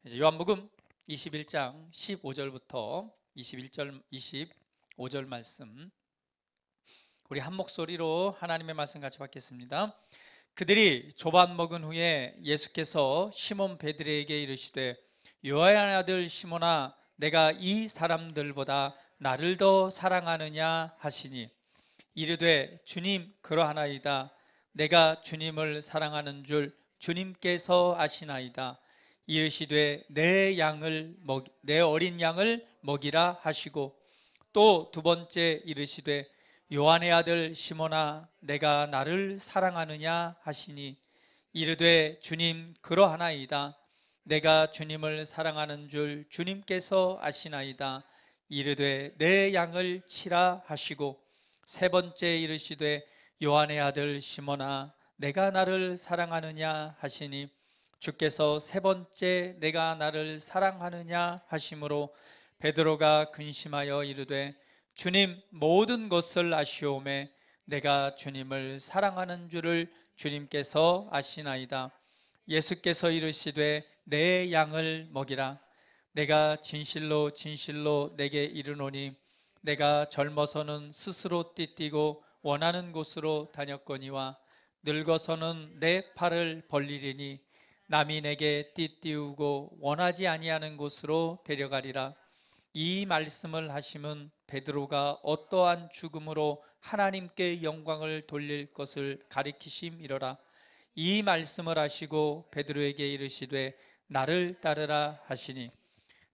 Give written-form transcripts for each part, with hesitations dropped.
이제 요한복음 21장 15절부터 25절 말씀, 우리 한 목소리로 하나님의 말씀 같이 받겠습니다. 그들이 조반 먹은 후에 예수께서 시몬 베드로에게 이르시되, 요한의 아들 시몬아, 내가 이 사람들보다 나를 더 사랑하느냐 하시니, 이르되 주님, 그러하나이다. 내가 주님을 사랑하는 줄 주님께서 아시나이다. 이르시되 내 어린 양을 먹이라 하시고, 또 두 번째 이르시되 요한의 아들 시몬아, 내가 나를 사랑하느냐 하시니, 이르되 주님, 그러하나이다. 내가 주님을 사랑하는 줄 주님께서 아시나이다. 이르되 내 양을 치라 하시고, 세 번째 이르시되 요한의 아들 시몬아, 내가 나를 사랑하느냐 하시니, 주께서 세 번째 내가 나를 사랑하느냐 하심으로 베드로가 근심하여 이르되, 주님, 모든 것을 아시오매 내가 주님을 사랑하는 줄을 주님께서 아시나이다. 예수께서 이르시되 내 양을 먹이라. 내가 진실로 진실로 내게 이르노니, 내가 젊어서는 스스로 띠뛰고 원하는 곳으로 다녔거니와 늙어서는 내 팔을 벌리리니 남이 내게 띠띠우고 원하지 아니하는 곳으로 데려가리라. 이 말씀을 하심은 베드로가 어떠한 죽음으로 하나님께 영광을 돌릴 것을 가리키심이로라. 이 말씀을 하시고 베드로에게 이르시되 나를 따르라 하시니,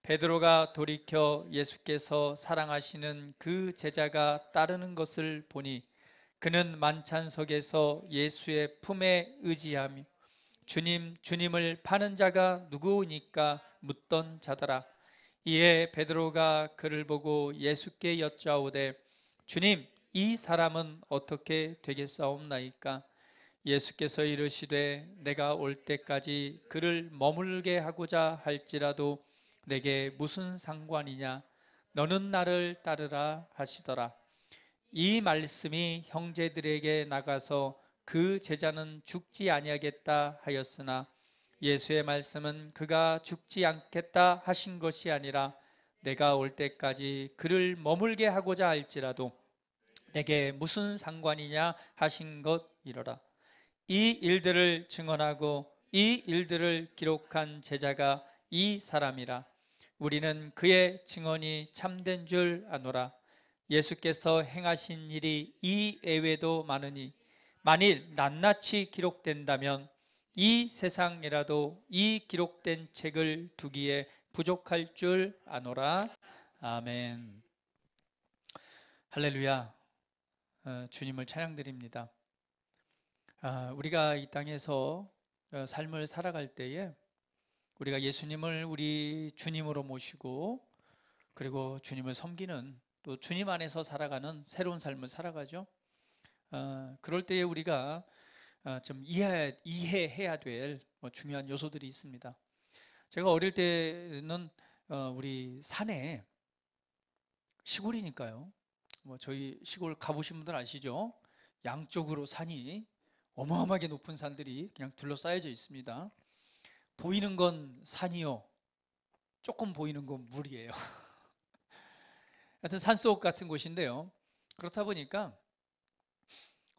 베드로가 돌이켜 예수께서 사랑하시는 그 제자가 따르는 것을 보니, 그는 만찬석에서 예수의 품에 의지하며 주님을 파는 자가 누구니까 묻던 자더라. 이에 베드로가 그를 보고 예수께 여짜오되, 주님, 이 사람은 어떻게 되겠사옵나이까? 예수께서 이르시되 내가 올 때까지 그를 머물게 하고자 할지라도 내게 무슨 상관이냐? 너는 나를 따르라 하시더라. 이 말씀이 형제들에게 나가서 그 제자는 죽지 아니하겠다 하였으나, 예수의 말씀은 그가 죽지 않겠다 하신 것이 아니라 내가 올 때까지 그를 머물게 하고자 할지라도 내게 무슨 상관이냐 하신 것이로라. 이 일들을 증언하고 이 일들을 기록한 제자가 이 사람이라. 우리는 그의 증언이 참된 줄 아노라. 예수께서 행하신 일이 이 외에도 많으니, 만일 낱낱이 기록된다면 이 세상이라도 이 기록된 책을 두기에 부족할 줄 아노라. 아멘. 할렐루야. 주님을 찬양드립니다. 우리가 이 땅에서 삶을 살아갈 때에 우리가 예수님을 우리 주님으로 모시고, 그리고 주님을 섬기는, 또 주님 안에서 살아가는 새로운 삶을 살아가죠. 그럴 때에 우리가 좀 이해해야 될 중요한 요소들이 있습니다. 제가 어릴 때는 우리 산에, 시골이니까요, 저희 시골 가보신 분들 아시죠? 양쪽으로 산이, 어마어마하게 높은 산들이 그냥 둘러싸여져 있습니다. 보이는 건 산이요, 조금 보이는 건 물이에요. 하여튼 산속 같은 곳인데요, 그렇다 보니까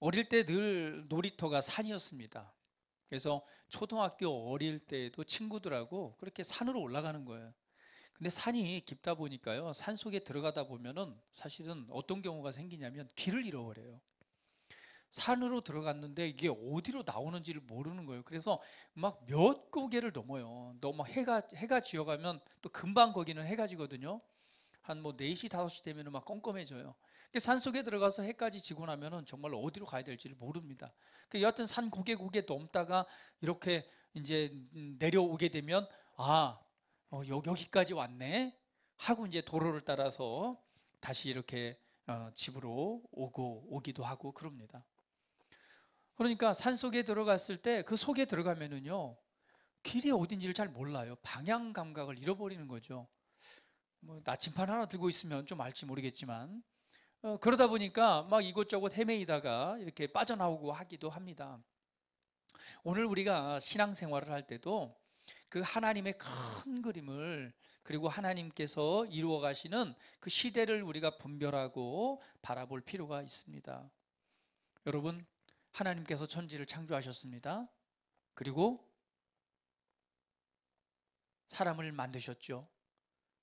어릴 때 늘 놀이터가 산이었습니다. 그래서 초등학교 어릴 때에도 친구들하고 그렇게 산으로 올라가는 거예요. 근데 산이 깊다 보니까요, 산 속에 들어가다 보면은 사실은 어떤 경우가 생기냐면 길을 잃어버려요. 산으로 들어갔는데 이게 어디로 나오는지를 모르는 거예요. 그래서 막 몇 고개를 넘어요. 너무 해가 지어가면 또 금방 거기는 해가 지거든요. 한 4시, 5시 되면 막 껌껌해져요. 산 속에 들어가서 해까지 지고 나면은 정말 어디로 가야 될지를 모릅니다. 여하튼 산 고개 넘다가 이렇게 이제 내려오게 되면, 여기까지 왔네 하고 이제 도로를 따라서 다시 이렇게 집으로 오기도 하고 그럽니다. 그러니까 산 속에 들어갔을 때, 그 속에 들어가면은요, 길이 어딘지를 잘 몰라요. 방향 감각을 잃어버리는 거죠. 나침반 하나 들고 있으면 좀 알지 모르겠지만, 그러다 보니까 막 이곳저곳 헤매이다가 이렇게 빠져나오고 하기도 합니다. 오늘 우리가 신앙생활을 할 때도 그 하나님의 큰 그림을, 그리고 하나님께서 이루어 가시는 그 시대를 우리가 분별하고 바라볼 필요가 있습니다. 여러분, 하나님께서 천지를 창조하셨습니다. 그리고 사람을 만드셨죠.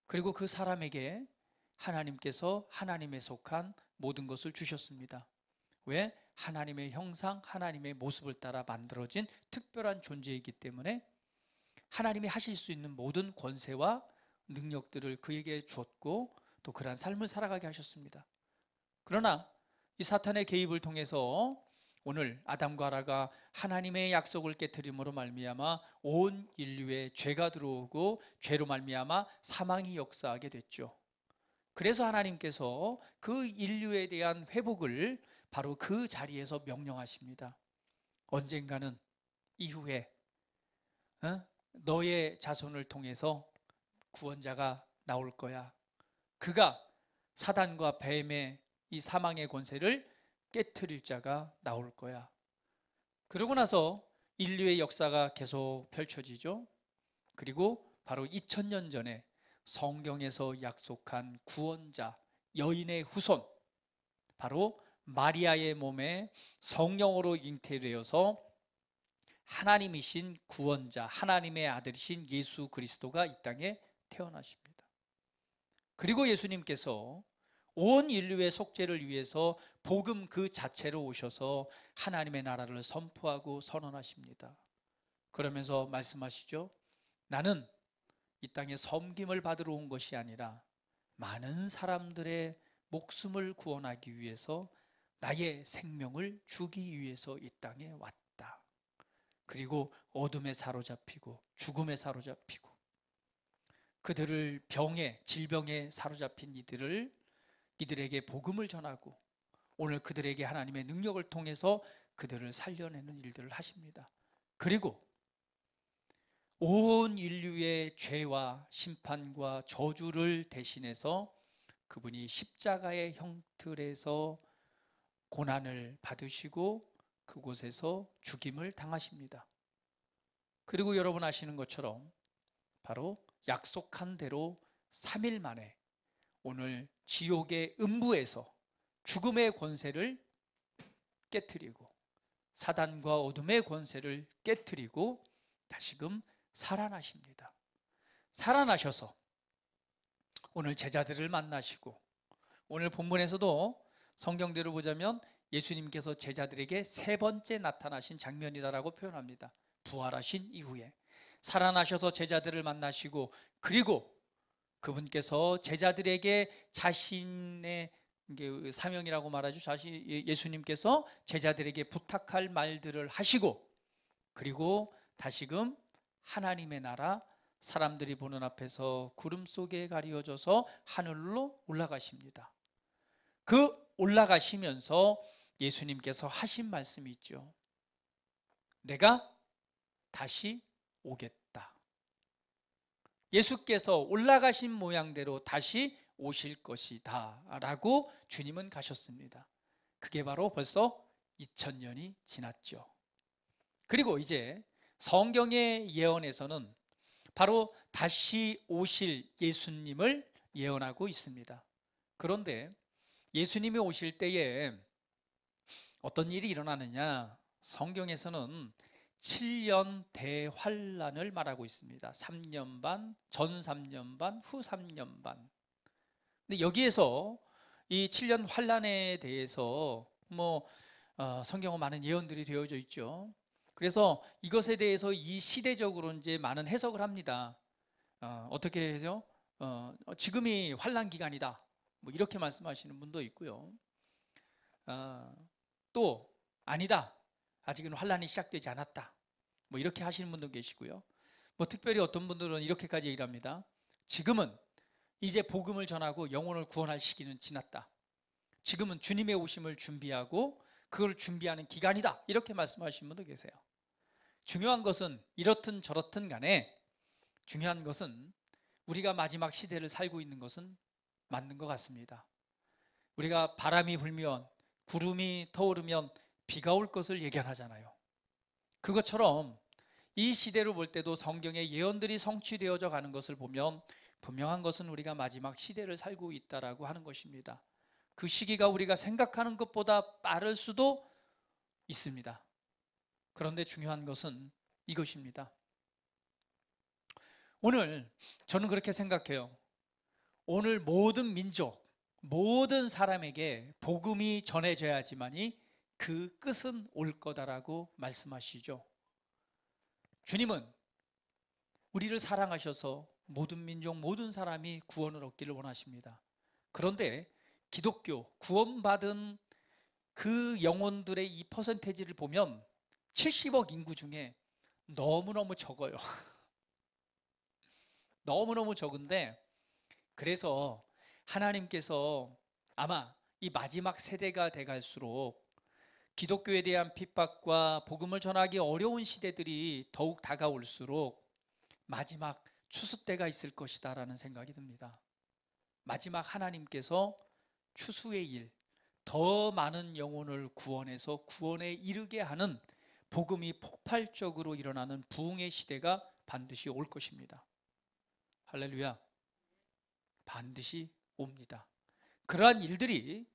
그리고 그 사람에게 하나님께서 하나님에 속한 모든 것을 주셨습니다. 왜? 하나님의 형상, 하나님의 모습을 따라 만들어진 특별한 존재이기 때문에 하나님이 하실 수 있는 모든 권세와 능력들을 그에게 주었고 또 그러한 삶을 살아가게 하셨습니다. 그러나 이 사탄의 개입을 통해서 오늘 아담과 하와가 하나님의 약속을 깨트림으로 말미암아 온 인류에 죄가 들어오고 죄로 말미암아 사망이 역사하게 됐죠. 그래서 하나님께서 그 인류에 대한 회복을 바로 그 자리에서 명령하십니다. 언젠가는 이후에 너의 자손을 통해서 구원자가 나올 거야. 그가 사단과 뱀의 이 사망의 권세를 깨트릴 자가 나올 거야. 그러고 나서 인류의 역사가 계속 펼쳐지죠. 그리고 바로 2000년 전에 성경에서 약속한 구원자, 여인의 후손, 바로 마리아의 몸에 성령으로 잉태되어서 하나님이신 구원자, 하나님의 아들이신 예수 그리스도가 이 땅에 태어나십니다. 그리고 예수님께서 온 인류의 속죄를 위해서 복음 그 자체로 오셔서 하나님의 나라를 선포하고 선언하십니다. 그러면서 말씀하시죠. 나는 이 땅에 섬김을 받으러 온 것이 아니라 많은 사람들의 목숨을 구원하기 위해서 나의 생명을 주기 위해서 이 땅에 왔다. 그리고 어둠에 사로잡히고 죽음에 사로잡히고 그들을 병에, 질병에 사로잡힌 이들에게 복음을 전하고 오늘 그들에게 하나님의 능력을 통해서 그들을 살려내는 일들을 하십니다. 그리고 온 인류의 죄와 심판과 저주를 대신해서 그분이 십자가의 형틀에서 고난을 받으시고 그곳에서 죽임을 당하십니다. 그리고 여러분 아시는 것처럼 바로 약속한 대로 3일 만에 오늘 지옥의 음부에서 죽음의 권세를 깨트리고 사단과 어둠의 권세를 깨트리고 다시금 살아나십니다. 살아나셔서 오늘 제자들을 만나시고 오늘 본문에서도 성경대로 보자면 예수님께서 제자들에게 세 번째 나타나신 장면이다라고 표현합니다. 부활하신 이후에 살아나셔서 제자들을 만나시고 그리고 그분께서 제자들에게 자신의 사명이라고 말하죠. 예수님께서 제자들에게 부탁할 말들을 하시고 그리고 다시금 하나님의 나라 사람들이 보는 앞에서 구름 속에 가리워져서 하늘로 올라가십니다. 그 올라가시면서 예수님께서 하신 말씀이 있죠. 내가 다시 오겠다. 예수께서 올라가신 모양대로 다시 오실 것이다 라고 주님은 가셨습니다. 그게 바로 벌써 2000년이 지났죠. 그리고 이제 성경의 예언에서는 바로 다시 오실 예수님을 예언하고 있습니다. 그런데 예수님이 오실 때에 어떤 일이 일어나느냐? 성경에서는 7년 대환란을 말하고 있습니다. 3년 반, 전 3년 반, 후 3년 반. 근데 여기에서 이 7년 환란에 대해서 성경은 많은 예언들이 되어져 있죠. 그래서 이것에 대해서 이 시대적으로 이제 많은 해석을 합니다. 어떻게 해서 지금이 환란 기간이다. 이렇게 말씀하시는 분도 있고요. 또 아니다. 아직은 환란이 시작되지 않았다. 이렇게 하시는 분도 계시고요. 특별히 어떤 분들은 이렇게까지 얘기를 합니다. 지금은 이제 복음을 전하고 영혼을 구원할 시기는 지났다. 지금은 주님의 오심을 준비하고 그걸 준비하는 기간이다. 이렇게 말씀하시는 분도 계세요. 중요한 것은 이렇든 저렇든 간에 중요한 것은 우리가 마지막 시대를 살고 있는 것은 맞는 것 같습니다. 우리가 바람이 불면 구름이 터오르면 비가 올 것을 예견하잖아요. 그것처럼 이 시대로 볼 때도 성경의 예언들이 성취되어져 가는 것을 보면 분명한 것은 우리가 마지막 시대를 살고 있다라고 하는 것입니다. 그 시기가 우리가 생각하는 것보다 빠를 수도 있습니다. 그런데 중요한 것은 이것입니다. 오늘 저는 그렇게 생각해요. 오늘 모든 민족, 모든 사람에게 복음이 전해져야지만이 그 끝은 올 거다라고 말씀하시죠. 주님은 우리를 사랑하셔서 모든 민족, 모든 사람이 구원을 얻기를 원하십니다. 그런데 기독교, 구원받은 그 영혼들의 이 퍼센테이지를 보면 70억 인구 중에 너무너무 적어요. 너무너무 적은데, 그래서 하나님께서 아마 이 마지막 세대가 돼갈수록 기독교에 대한 핍박과 복음을 전하기 어려운 시대들이 더욱 다가올수록 마지막 추수 때가 있을 것이다 라는 생각이 듭니다. 마지막 하나님께서 추수의 일, 더 많은 영혼을 구원해서 구원에 이르게 하는 복음이 폭발적으로 일어나는 부흥의 시대가 반드시 올 것입니다. 할렐루야. 반드시 옵니다. 그러한 일들이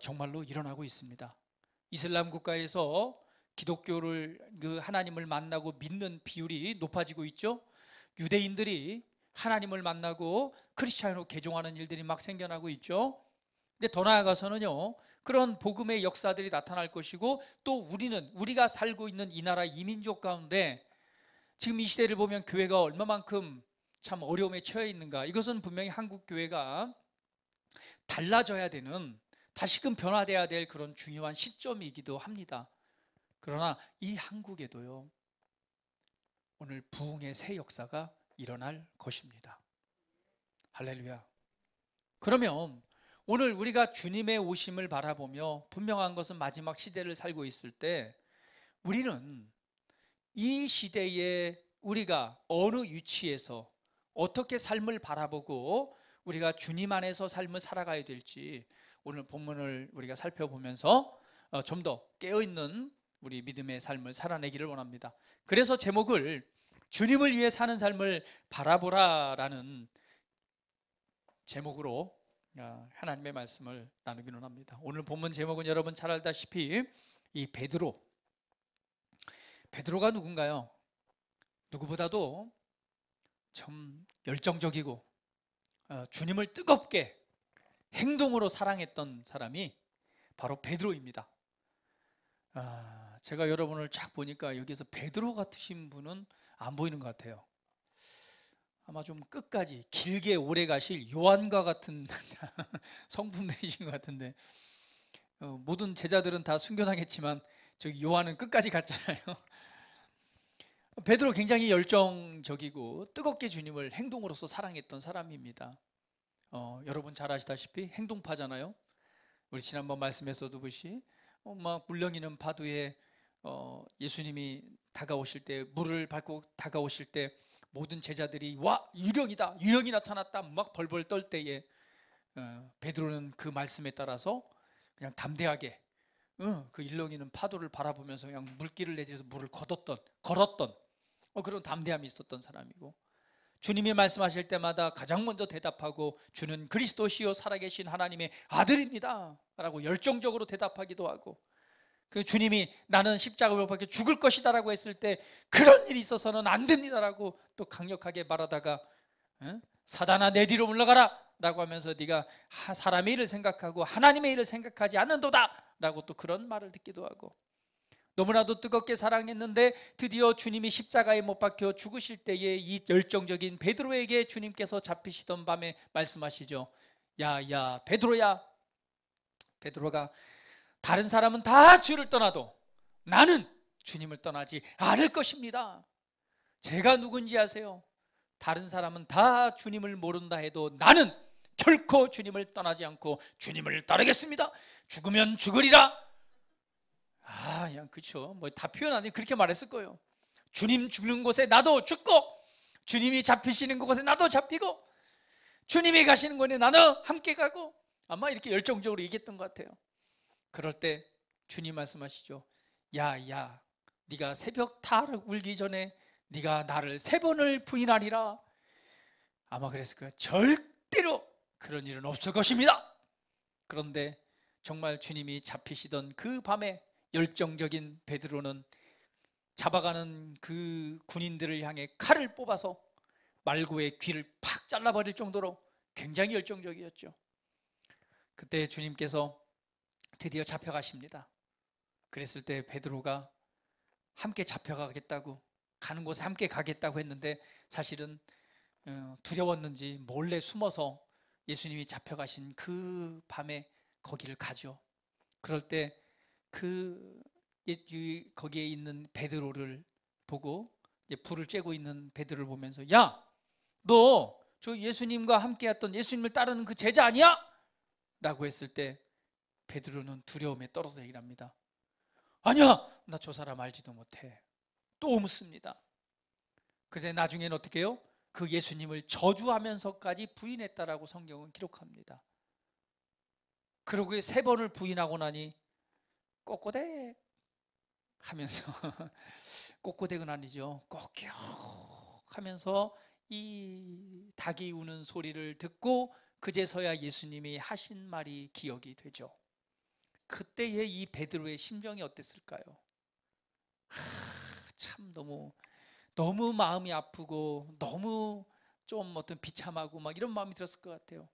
정말로 일어나고 있습니다. 이슬람 국가에서 기독교를, 그 하나님을 만나고 믿는 비율이 높아지고 있죠. 유대인들이 하나님을 만나고 크리스찬으로 개종하는 일들이 막 생겨나고 있죠. 근데 더 나아가서는요, 그런 복음의 역사들이 나타날 것이고, 또 우리가 살고 있는 이 나라 이민족 가운데 지금 이 시대를 보면 교회가 얼마만큼 참 어려움에 처해 있는가. 이것은 분명히 한국 교회가 달라져야 되는, 다시금 변화돼야 될 그런 중요한 시점이기도 합니다. 그러나 이 한국에도요, 오늘 부흥의 새 역사가 일어날 것입니다. 할렐루야. 그러면 오늘 우리가 주님의 오심을 바라보며 분명한 것은 마지막 시대를 살고 있을 때 우리는 이 시대에 우리가 어느 위치에서 어떻게 삶을 바라보고 우리가 주님 안에서 삶을 살아가야 될지 오늘 본문을 우리가 살펴보면서 좀 더 깨어있는 우리 믿음의 삶을 살아내기를 원합니다. 그래서 제목을 주님을 위해 사는 삶을 바라보라라는 제목으로 하나님의 말씀을 나누기는 합니다. 오늘 본문 제목은 여러분 잘 알다시피 이 베드로가 누군가요? 누구보다도 참 열정적이고 주님을 뜨겁게 행동으로 사랑했던 사람이 바로 베드로입니다. 제가 여러분을 쫙 보니까 여기서 베드로 같으신 분은 안 보이는 것 같아요. 아마 좀 끝까지 길게 오래 가실 요한과 같은 성품들이신 것 같은데, 모든 제자들은 다 순교당했지만 저기 요한은 끝까지 갔잖아요. 베드로 굉장히 열정적이고 뜨겁게 주님을 행동으로서 사랑했던 사람입니다. 여러분 잘 아시다시피 행동파잖아요. 우리 지난번 말씀에서도 보시 막 물렁이는 파도에 예수님이 다가오실 때, 물을 밟고 다가오실 때 모든 제자들이 와, 유령이다, 유령이 나타났다 막 벌벌 떨 때에 베드로는 그 말씀에 따라서 그냥 담대하게 그 일렁이는 파도를 바라보면서 그냥 물길을 내려서 물을 걸었던 그런 담대함이 있었던 사람이고, 주님이 말씀하실 때마다 가장 먼저 대답하고 주는 그리스도시요 살아계신 하나님의 아들입니다 라고 열정적으로 대답하기도 하고, 그 주님이 나는 십자가를 못 박혀 죽을 것이다 라고 했을 때 그런 일이 있어서는 안 됩니다 라고 또 강력하게 말하다가 사단아 내 뒤로 물러가라 라고 하면서 네가 사람의 일을 생각하고 하나님의 일을 생각하지 않는도다 라고 또 그런 말을 듣기도 하고, 너무나도 뜨겁게 사랑했는데 드디어 주님이 십자가에 못 박혀 죽으실 때에 이 열정적인 베드로에게 주님께서 잡히시던 밤에 말씀하시죠. 야 베드로야, 베드로가 다른 사람은 다 주를 떠나도 나는 주님을 떠나지 않을 것입니다. 제가 누군지 아세요? 다른 사람은 다 주님을 모른다 해도 나는 결코 주님을 떠나지 않고 주님을 따르겠습니다. 죽으면 죽으리라. 그냥 그렇죠. 뭐 다 표현 안 돼. 그렇게 말했을 거예요. 주님 죽는 곳에 나도 죽고, 주님이 잡히시는 곳에 나도 잡히고, 주님이 가시는 곳에 나도 함께 가고, 아마 이렇게 열정적으로 얘기했던 것 같아요. 그럴 때 주님 말씀하시죠. 야 네가 새벽 타를 울기 전에 네가 나를 3번을 부인하리라. 아마 그랬을 거예요. 절대로 그런 일은 없을 것입니다. 그런데 정말 주님이 잡히시던 그 밤에 열정적인 베드로는 잡아가는 그 군인들을 향해 칼을 뽑아서 말고의 귀를 팍 잘라버릴 정도로 굉장히 열정적이었죠. 그때 주님께서 드디어 잡혀가십니다. 그랬을 때 베드로가 함께 잡혀가겠다고, 가는 곳에 함께 가겠다고 했는데 사실은 두려웠는지 몰래 숨어서 예수님이 잡혀가신 그 밤에 거기를 가죠. 그럴 때 거기에 있는 베드로를 보고, 불을 쬐고 있는 베드로를 보면서, 야, 너 저 예수님과 함께 했던 예수님을 따르는 그 제자 아니야? 라고 했을 때 베드로는 두려움에 떨어져 얘기를 합니다. 아니야, 나 저 사람 알지도 못해. 또 묻습니다. 그런데 나중에는 어떻게 해요? 그 예수님을 저주하면서까지 부인했다라고 성경은 기록합니다. 그러고 3번을 부인하고 나니 꼬꼬댁 하면서 꼬꼬댁은 아니죠. 꼬끼 하면서 이 닭이 우는 소리를 듣고 그제서야 예수님이 하신 말이 기억이 되죠. 그때의 이 베드로의 심정이 어땠을까요? 참 너무 마음이 아프고 너무 좀 어떤 비참하고 막 이런 마음이 들었을 것 같아요.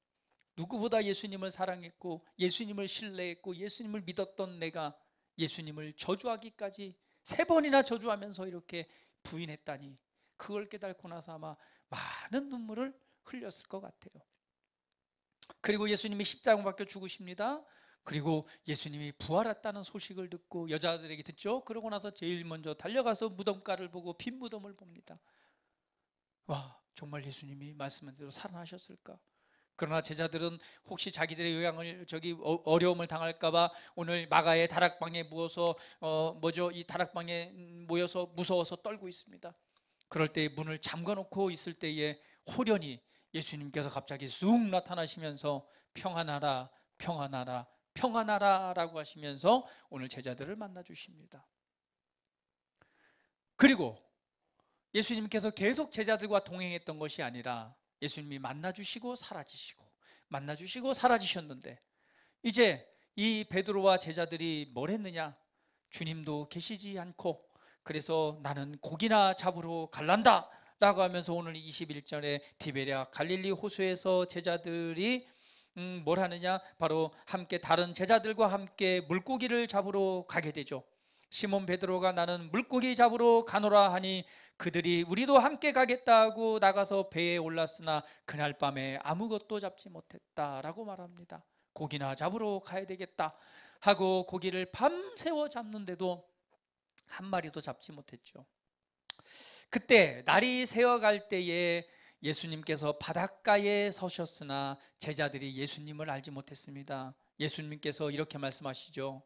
누구보다 예수님을 사랑했고 예수님을 신뢰했고 예수님을 믿었던 내가 예수님을 저주하기까지 3번이나 저주하면서 이렇게 부인했다니, 그걸 깨닫고 나서 아마 많은 눈물을 흘렸을 것 같아요. 그리고 예수님이 십자가 못 박혀 죽으십니다. 그리고 예수님이 부활했다는 소식을 듣고 여자들에게 듣죠. 그러고 나서 제일 먼저 달려가서 무덤가를 보고 빈 무덤을 봅니다. 와, 정말 예수님이 말씀한 대로 살아나셨을까? 그러나 제자들은 혹시 자기들의 요양을 어려움을 당할까봐 오늘 마가의 다락방에 이 다락방에 모여서 무서워서 떨고 있습니다. 그럴 때 문을 잠궈놓고 있을 때에 호련히 예수님께서 갑자기 쑥 나타나시면서 평안하라, 평안하라, 평안하라 라고 하시면서 오늘 제자들을 만나 주십니다. 그리고 예수님께서 계속 제자들과 동행했던 것이 아니라 예수님이 만나주시고 사라지시고 만나주시고 사라지셨는데, 이제 이 베드로와 제자들이 뭘 했느냐? 주님도 계시지 않고 그래서 나는 고기나 잡으러 갈란다 라고 하면서 오늘 21절에 디베랴 갈릴리 호수에서 제자들이 뭘 하느냐? 바로 함께 다른 제자들과 함께 물고기를 잡으러 가게 되죠. 시몬 베드로가 나는 물고기 잡으러 가노라 하니 그들이 우리도 함께 가겠다고 나가서 배에 올랐으나 그날 밤에 아무것도 잡지 못했다라고 말합니다. 고기나 잡으러 가야 되겠다 하고 고기를 밤새워 잡는데도 한 마리도 잡지 못했죠. 그때 날이 새어갈 때에 예수님께서 바닷가에 서셨으나 제자들이 예수님을 알지 못했습니다. 예수님께서 이렇게 말씀하시죠.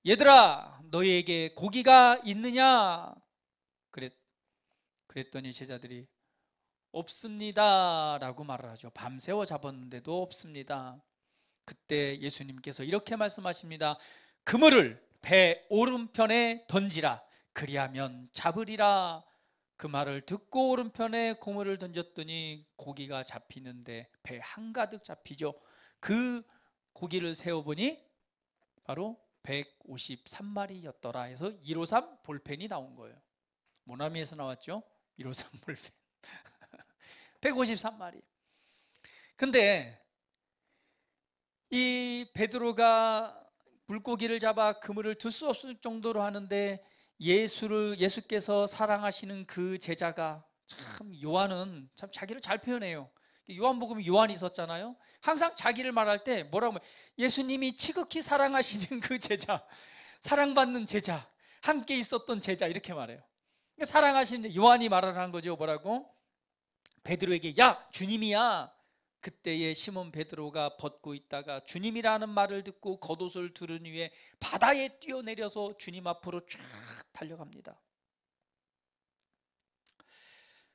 얘들아, 너희에게 고기가 있느냐? 그랬더니 제자들이 없습니다 라고 말을 하죠. 밤새워 잡았는데도 없습니다. 그때 예수님께서 이렇게 말씀하십니다. 그물을 배 오른편에 던지라, 그리하면 잡으리라. 그 말을 듣고 오른편에 그물을 던졌더니 고기가 잡히는데 배 한가득 잡히죠. 그 고기를 세어보니 바로 153마리였더라 해서 153 볼펜이 나온 거예요. 모나미에서 나왔죠. 153 볼펜 153마리. 근데 이 베드로가 물고기를 잡아 그물을 들 수 없을 정도로 하는데 예수께서 사랑하시는 그 제자가, 참 요한은 참 자기를 잘 표현해요. 요한복음에 요한이 있었잖아요. 항상 자기를 말할 때 뭐라고 하면 예수님이 지극히 사랑하시는 그 제자, 사랑받는 제자, 함께 있었던 제자 이렇게 말해요. 사랑하시는 요한이 말을 한 거죠. 뭐라고? 베드로에게 야, 주님이야. 그때에 시몬 베드로가 벗고 있다가 주님이라는 말을 듣고 겉옷을 두른 후에 바다에 뛰어내려서 주님 앞으로 쫙 달려갑니다.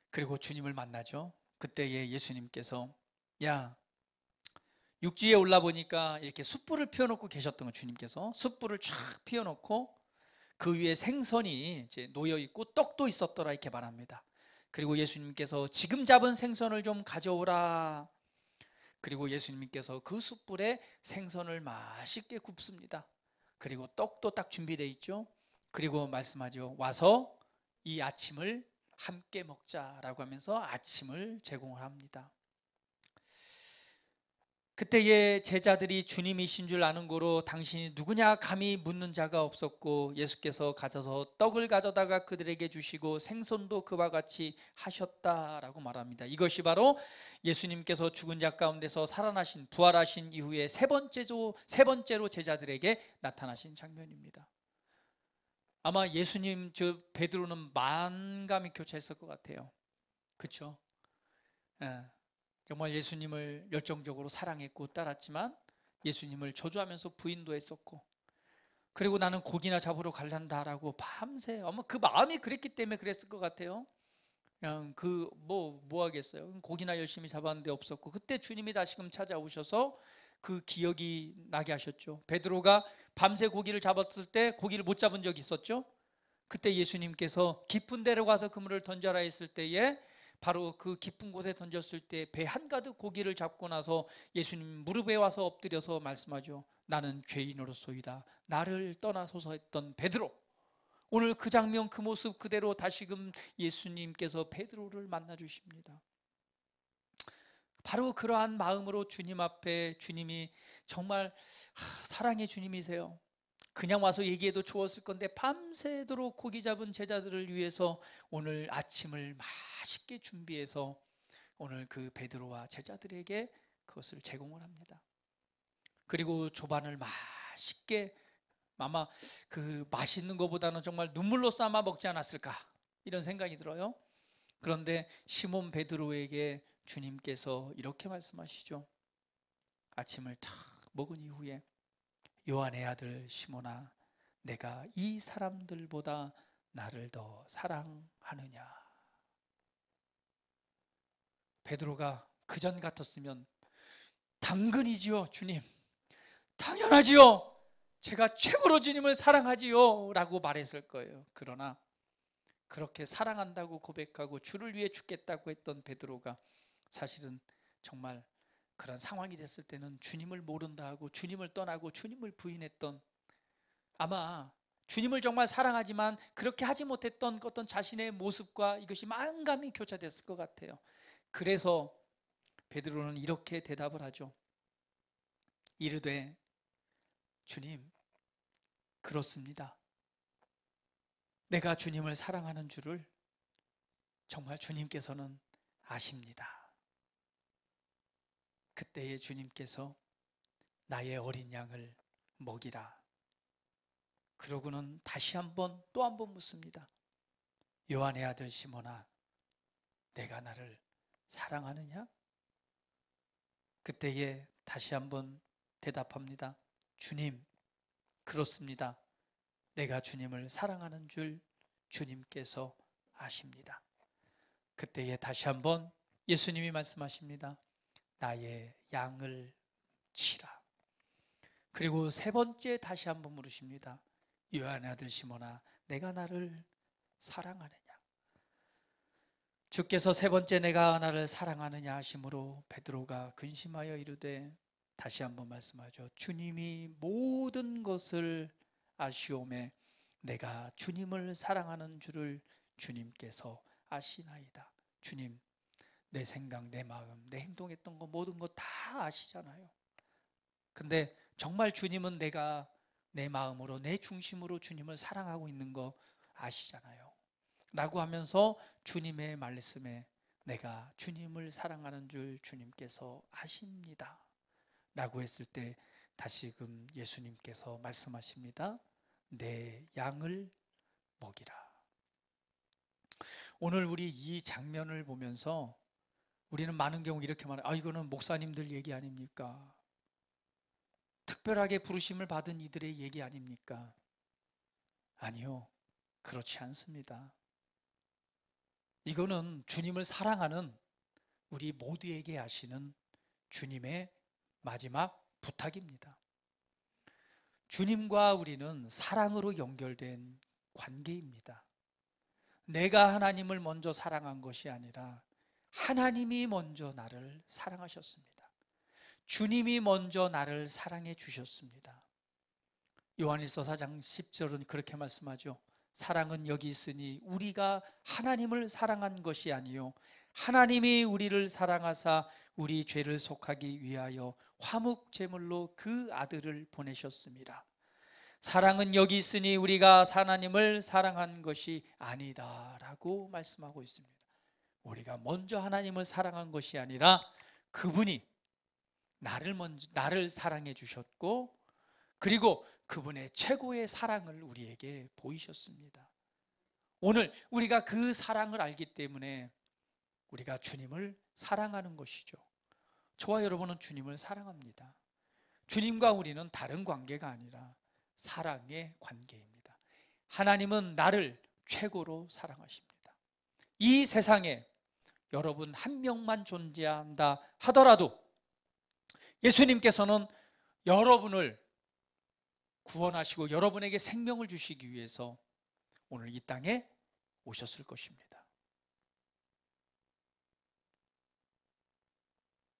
그리고 주님을 만나죠. 그때에 예수님께서 야, 육지에 올라보니까 이렇게 숯불을 피워놓고 계셨던 거, 주님께서 숯불을 쫙 피워놓고 그 위에 생선이 이제 놓여 있고 떡도 있었더라 이렇게 말합니다. 그리고 예수님께서 지금 잡은 생선을 좀 가져오라. 그리고 예수님께서 그 숯불에 생선을 맛있게 굽습니다. 그리고 떡도 딱 준비되어 있죠. 그리고 말씀하죠. 와서 이 아침을 함께 먹자라고 하면서 아침을 제공을 합니다. 그때의 제자들이 주님이신 줄 아는 고로 당신이 누구냐 감히 묻는 자가 없었고, 예수께서 가져서 떡을 가져다가 그들에게 주시고 생선도 그와 같이 하셨다라고 말합니다. 이것이 바로 예수님께서 죽은 자 가운데서 살아나신, 부활하신 이후에 세 번째로 제자들에게 나타나신 장면입니다. 아마 예수님, 베드로는 만감이 교차했을 것 같아요. 그렇죠? 정말 예수님을 열정적으로 사랑했고 따랐지만 예수님을 저주하면서 부인도 했었고, 그리고 나는 고기나 잡으러 갈란다라고 밤새, 아마 그 마음이 그랬기 때문에 그랬을 것 같아요. 그냥 뭐 하겠어요. 고기나 열심히 잡았는데 없었고, 그때 주님이 다시금 찾아오셔서 그 기억이 나게 하셨죠. 베드로가 밤새 고기를 잡았을 때 고기를 못 잡은 적이 있었죠. 그때 예수님께서 깊은 데로 가서 그물을 던져라 했을 때에 바로 그 깊은 곳에 던졌을 때 배 한가득 고기를 잡고 나서 예수님 무릎에 와서 엎드려서 말씀하죠. 나는 죄인으로소이다. 나를 떠나소서 했던 베드로. 오늘 그 장면, 그 모습 그대로 다시금 예수님께서 베드로를 만나 주십니다. 바로 그러한 마음으로 주님 앞에, 주님이 정말 사랑의 주님이세요. 그냥 와서 얘기해도 좋았을 건데 밤새도록 고기 잡은 제자들을 위해서 오늘 아침을 맛있게 준비해서 오늘 그 베드로와 제자들에게 그것을 제공을 합니다. 그리고 조반을 맛있게, 아마 그 맛있는 것보다는 정말 눈물로 삶아 먹지 않았을까 이런 생각이 들어요. 그런데 시몬 베드로에게 주님께서 이렇게 말씀하시죠. 아침을 탁 먹은 이후에 요한의 아들 시몬아, 내가 이 사람들보다 나를 더 사랑하느냐. 베드로가 그전 같았으면 당근이지요 주님, 당연하지요, 제가 최고로 주님을 사랑하지요 라고 말했을 거예요. 그러나 그렇게 사랑한다고 고백하고 주를 위해 죽겠다고 했던 베드로가 사실은 정말 그런 상황이 됐을 때는 주님을 모른다 하고 주님을 떠나고 주님을 부인했던, 아마 주님을 정말 사랑하지만 그렇게 하지 못했던 어떤 자신의 모습과 이것이 만감이 교차됐을 것 같아요. 그래서 베드로는 이렇게 대답을 하죠. 이르되 주님, 그렇습니다. 내가 주님을 사랑하는 줄을 정말 주님께서는 아십니다. 그때에 주님께서 나의 어린 양을 먹이라. 그러고는 다시 한번 또 한 번 묻습니다. 요한의 아들 시몬아, 내가 나를 사랑하느냐? 그때에 다시 한번 대답합니다. 주님, 그렇습니다. 내가 주님을 사랑하는 줄 주님께서 아십니다. 그때에 다시 한번 예수님이 말씀하십니다. 나의 양을 치라. 그리고 세 번째 다시 한번 물으십니다. 요한의 아들 시몬아, 내가 나를 사랑하느냐? 주께서 세 번째 내가 나를 사랑하느냐 하심으로 베드로가 근심하여 이르되, 다시 한번 말씀하죠. 주님이 모든 것을 아시오매 내가 주님을 사랑하는 줄을 주님께서 아시나이다. 주님, 내 생각, 내 마음, 내 행동했던 거 모든 거 다 아시잖아요. 근데 정말 주님은 내가 내 마음으로, 내 중심으로 주님을 사랑하고 있는 거 아시잖아요 라고 하면서 주님의 말씀에 내가 주님을 사랑하는 줄 주님께서 아십니다 라고 했을 때 다시금 예수님께서 말씀하십니다. 내 양을 먹이라. 오늘 우리 이 장면을 보면서 우리는 많은 경우 이렇게 말해요. 이거는 목사님들 얘기 아닙니까? 특별하게 부르심을 받은 이들의 얘기 아닙니까? 아니요, 그렇지 않습니다. 이거는 주님을 사랑하는 우리 모두에게 하시는 주님의 마지막 부탁입니다. 주님과 우리는 사랑으로 연결된 관계입니다. 내가 하나님을 먼저 사랑한 것이 아니라 하나님이 먼저 나를 사랑하셨습니다. 주님이 먼저 나를 사랑해 주셨습니다. 요한일서 4장 10절은 그렇게 말씀하죠. 사랑은 여기 있으니 우리가 하나님을 사랑한 것이 아니요 하나님이 우리를 사랑하사 우리 죄를 속하기 위하여 화목 제물로 그 아들을 보내셨습니다. 사랑은 여기 있으니 우리가 하나님을 사랑한 것이 아니다라고 말씀하고 있습니다. 우리가 먼저 하나님을 사랑한 것이 아니라 그분이 나를 사랑해 주셨고, 그리고 그분의 최고의 사랑을 우리에게 보이셨습니다. 오늘 우리가 그 사랑을 알기 때문에 우리가 주님을 사랑하는 것이죠. 저와 여러분은 주님을 사랑합니다. 주님과 우리는 다른 관계가 아니라 사랑의 관계입니다. 하나님은 나를 최고로 사랑하십니다. 이 세상에 여러분 한 명만 존재한다 하더라도 예수님께서는 여러분을 구원하시고 여러분에게 생명을 주시기 위해서 오늘 이 땅에 오셨을 것입니다.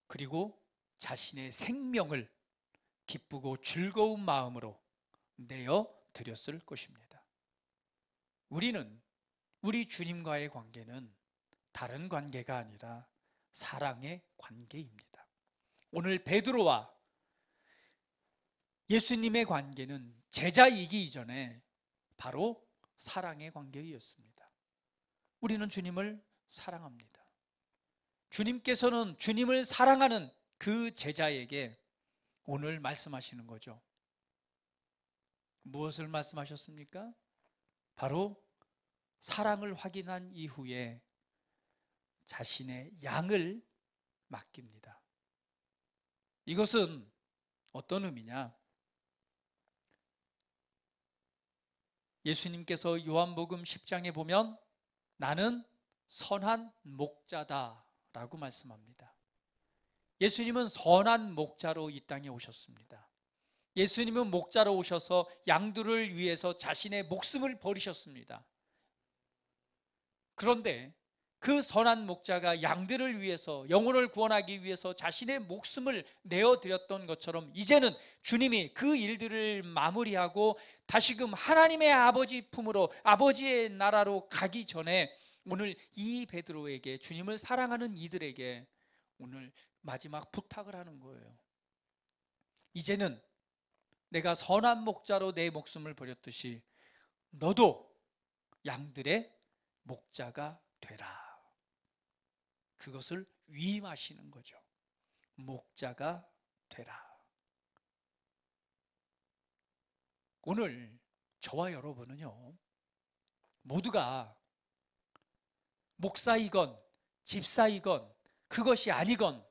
그리고 자신의 생명을 기쁘고 즐거운 마음으로 내어 드렸을 것입니다. 우리는 우리 주님과의 관계는 다른 관계가 아니라 사랑의 관계입니다. 오늘 베드로와 예수님의 관계는 제자이기 이전에 바로 사랑의 관계였습니다. 우리는 주님을 사랑합니다. 주님께서는 주님을 사랑하는 그 제자에게 오늘 말씀하시는 거죠. 무엇을 말씀하셨습니까? 바로 사랑을 확인한 이후에 자신의 양을 맡깁니다. 이것은 어떤 의미냐? 예수님께서 요한복음 10장에 보면 나는 선한 목자다 라고 말씀합니다. 예수님은 선한 목자로 이 땅에 오셨습니다. 예수님은 목자로 오셔서 양들을 위해서 자신의 목숨을 버리셨습니다. 그런데 그 선한 목자가 양들을 위해서, 영혼을 구원하기 위해서 자신의 목숨을 내어드렸던 것처럼 이제는 주님이 그 일들을 마무리하고 다시금 하나님의 아버지 품으로, 아버지의 나라로 가기 전에 오늘 이 베드로에게, 주님을 사랑하는 이들에게 오늘 마지막 부탁을 하는 거예요. 이제는 내가 선한 목자로 내 목숨을 버렸듯이 너도 양들의 목자가 되라. 그것을 위임하시는 거죠. 목자가 되라. 오늘 저와 여러분은요, 모두가 목사이건 집사이건 그것이 아니건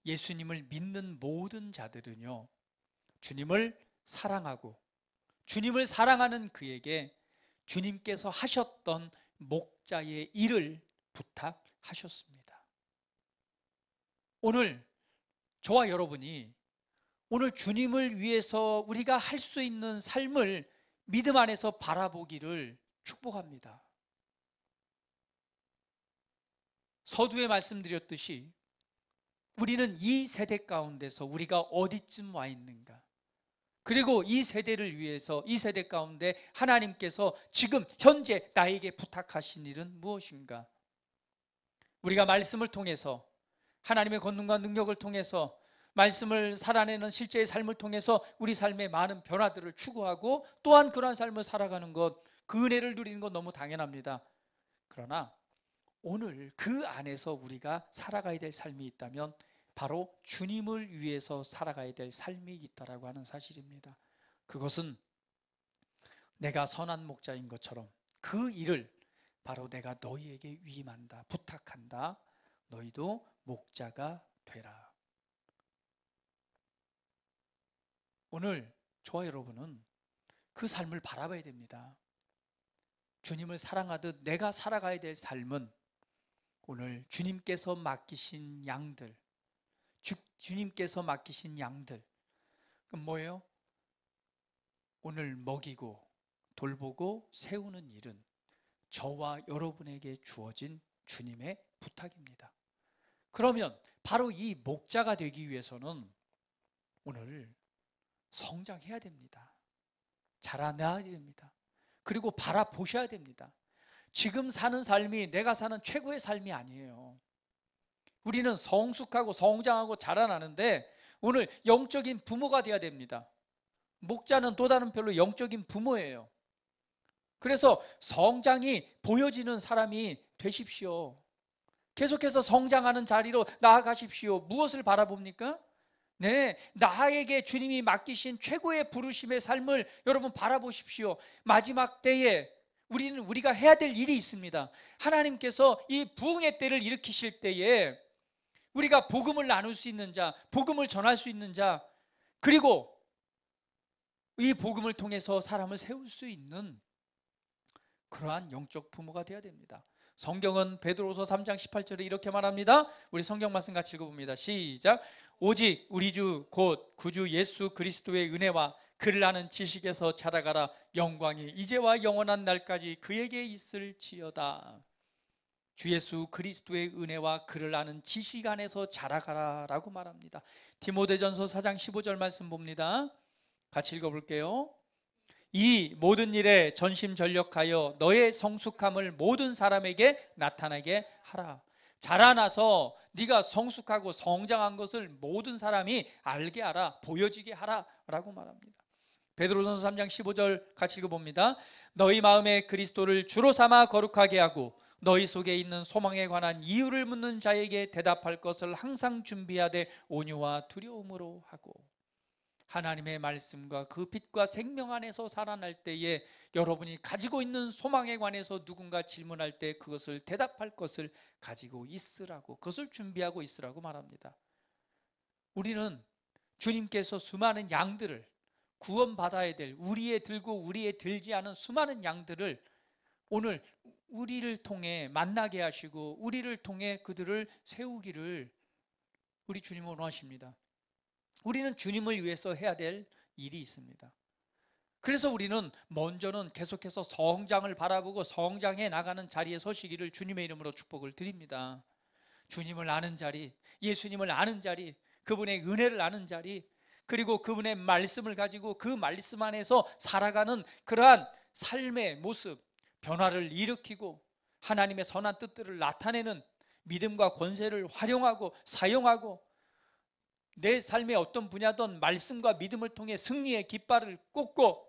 예수님을 믿는 모든 자들은요, 주님을 사랑하고 주님을 사랑하는 그에게 주님께서 하셨던 목자의 일을 부탁하셨습니다. 오늘 저와 여러분이 오늘 주님을 위해서 우리가 할 수 있는 삶을 믿음 안에서 바라보기를 축복합니다. 서두에 말씀드렸듯이 우리는 이 세대 가운데서 우리가 어디쯤 와 있는가, 그리고 이 세대를 위해서, 이 세대 가운데 하나님께서 지금 현재 나에게 부탁하신 일은 무엇인가? 우리가 말씀을 통해서, 하나님의 권능과 능력을 통해서, 말씀을 살아내는 실제의 삶을 통해서 우리 삶의 많은 변화들을 추구하고 또한 그러한 삶을 살아가는 것, 그 은혜를 누리는 것 너무 당연합니다. 그러나 오늘 그 안에서 우리가 살아가야 될 삶이 있다면 바로 주님을 위해서 살아가야 될 삶이 있다라고 하는 사실입니다. 그것은 내가 선한 목자인 것처럼 그 일을 바로 내가 너희에게 위임한다, 부탁한다. 너희도 목자가 되라. 오늘 저와 여러분은 그 삶을 바라봐야 됩니다. 주님을 사랑하듯 내가 살아가야 될 삶은 오늘 주님께서 맡기신 양들, 주님께서 맡기신 양들, 그럼 뭐예요? 오늘 먹이고 돌보고 세우는 일은 저와 여러분에게 주어진 주님의 부탁입니다. 그러면 바로 이 목자가 되기 위해서는 오늘 성장해야 됩니다. 자라나야 됩니다. 그리고 바라보셔야 됩니다. 지금 사는 삶이 내가 사는 최고의 삶이 아니에요. 우리는 성숙하고 성장하고 자라나는데 오늘 영적인 부모가 되어야 됩니다. 목자는 또 다른 별로 영적인 부모예요. 그래서 성장이 보여지는 사람이 되십시오. 계속해서 성장하는 자리로 나아가십시오. 무엇을 바라봅니까? 네, 나에게 주님이 맡기신 최고의 부르심의 삶을 여러분 바라보십시오. 마지막 때에 우리가 해야 될 일이 있습니다. 하나님께서 이 부흥의 때를 일으키실 때에 우리가 복음을 나눌 수 있는 자, 복음을 전할 수 있는 자, 그리고 이 복음을 통해서 사람을 세울 수 있는 그러한 영적 부모가 되어야 됩니다. 성경은 베드로서 3장 18절에 이렇게 말합니다. 우리 성경 말씀 같이 읽어봅니다. 시작. 오직 우리 주 곧 구주 예수 그리스도의 은혜와 그를 아는 지식에서 자라가라. 영광이 이제와 영원한 날까지 그에게 있을지어다. 주 예수 그리스도의 은혜와 그를 아는 지식 안에서 자라가라 라고 말합니다. 디모데전서 4장 15절 말씀 봅니다. 같이 읽어볼게요. 이 모든 일에 전심전력하여 너의 성숙함을 모든 사람에게 나타나게 하라. 자라나서 네가 성숙하고 성장한 것을 모든 사람이 알게 하라, 보여지게 하라 라고 말합니다. 베드로전서 3장 15절 같이 읽어봅니다. 너희 마음에 그리스도를 주로 삼아 거룩하게 하고 너희 속에 있는 소망에 관한 이유를 묻는 자에게 대답할 것을 항상 준비하되 온유와 두려움으로 하고. 하나님의 말씀과 그 빛과 생명 안에서 살아날 때에 여러분이 가지고 있는 소망에 관해서 누군가 질문할 때 그것을 대답할 것을 가지고 있으라고, 그것을 준비하고 있으라고 말합니다. 우리는 주님께서 수많은 양들을 구원받아야 될, 우리의 들고 우리의 들지 않은 수많은 양들을 오늘 우리를 통해 만나게 하시고 우리를 통해 그들을 세우기를 우리 주님은 원하십니다. 우리는 주님을 위해서 해야 될 일이 있습니다. 그래서 우리는 먼저는 계속해서 성장을 바라보고 성장해 나가는 자리에 서시기를 주님의 이름으로 축복을 드립니다. 주님을 아는 자리, 예수님을 아는 자리, 그분의 은혜를 아는 자리, 그리고 그분의 말씀을 가지고 그 말씀 안에서 살아가는 그러한 삶의 모습, 변화를 일으키고 하나님의 선한 뜻들을 나타내는 믿음과 권세를 활용하고 사용하고 내 삶의 어떤 분야든 말씀과 믿음을 통해 승리의 깃발을 꽂고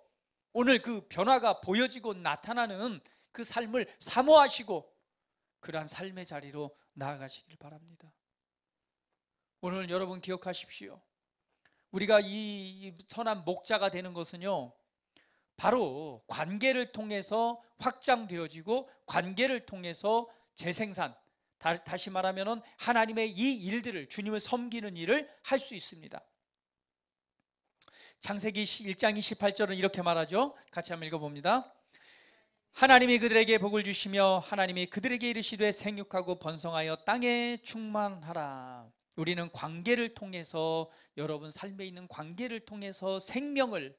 오늘 그 변화가 보여지고 나타나는 그 삶을 사모하시고 그러한 삶의 자리로 나아가시길 바랍니다. 오늘 여러분 기억하십시오. 우리가 이 선한 목자가 되는 것은요, 바로 관계를 통해서 확장되어지고 관계를 통해서 재생산, 다시 말하면 하나님의 이 일들을, 주님을 섬기는 일을 할 수 있습니다. 창세기 1장 28절은 이렇게 말하죠. 같이 한번 읽어봅니다. 하나님이 그들에게 복을 주시며 하나님이 그들에게 이르시되 생육하고 번성하여 땅에 충만하라. 우리는 관계를 통해서, 여러분 삶에 있는 관계를 통해서 생명을,